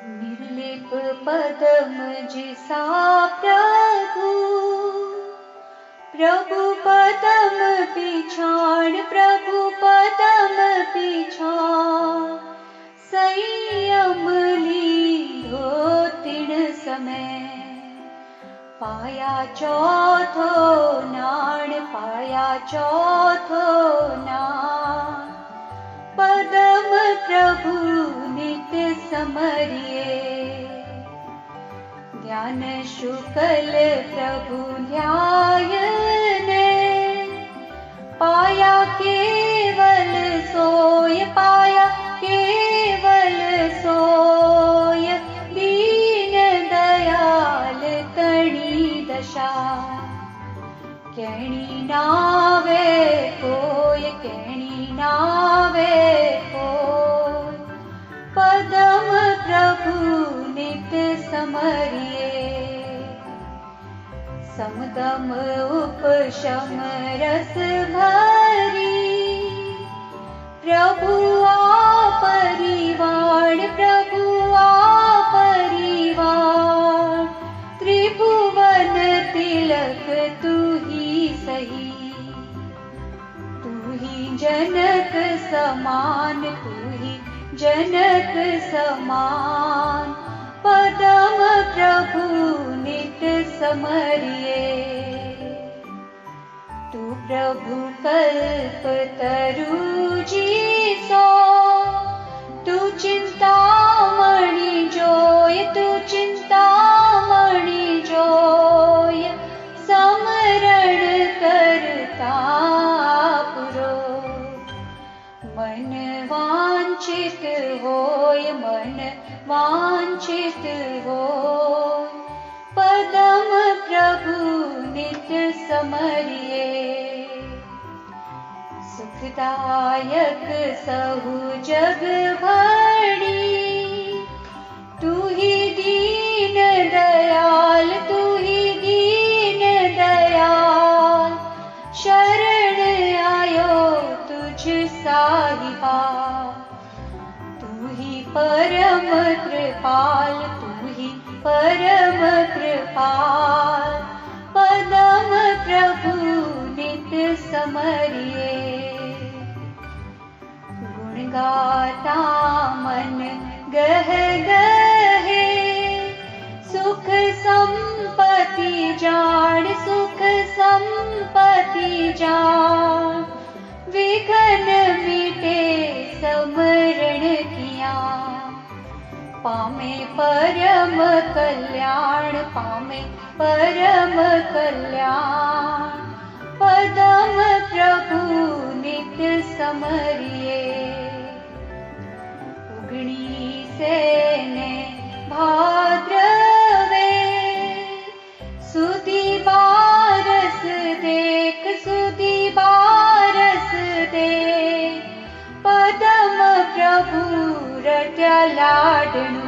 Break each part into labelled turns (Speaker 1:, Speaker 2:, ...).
Speaker 1: निर्लिप पदम जिसा प्रभु, प्रभु पदम पिछाड़, प्रभु पदम पिछाड़। संयम लीधो तिण समय, पाया चौथो नाण, पाया चौथो नाण। पदम प्रभु नित समरिए, ध्यान शुक्ल प्रभु ध्यायने। पाया केवल सोय, पाया केवल सोय। दीन दयाल तणी दशा, केणी नावे कोय, केणी नावे कोय। पदम प्रभु नित समरिए, समदम उपशम रस भरी। प्रभु आ परिवार, प्रभु आ परिवार। त्रिभुवन तिलक तू ही सही, तू ही जनक समान, तू ही जनक समान। पदम प्रभु नित समरिए, तू प्रभु कल्प तरु जीसो। तू चिंतामणि जोय, तू चिंतामणि जोय। समरण करता पुरो, मन वांछित होय, मन वांछित होय। पदम प्रभु नित समरिए, सुखदायक सहु जग भरी। तू ही दीन दयाल, तू ही दीन दयाल। शरण आयो तुझ साहिबा, तू ही परम कृपाल, तू ही परम कृपाल। पदम प्रभु नित समरिए, गुण गाता मन गह गहे। सुख संपत्ति जान, सुख संपत्ति जान। विघ्न मिटे समरण किया, पामे परम कल्याण, पामे परम कल्याण। पदम प्रभु नित समरिए, उगणी सेने भाद्रवे। सुधी बारस देख, सुधी बारस देख। पदम प्रभु रट्या लाडणु,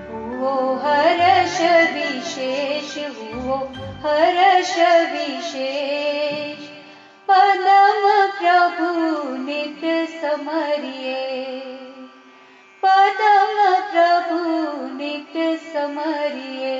Speaker 1: हुओ हर्ष विशेष, हुओ हर्ष विशेष। पदम प्रभु नित समरिए, पदम प्रभु नित समरिए।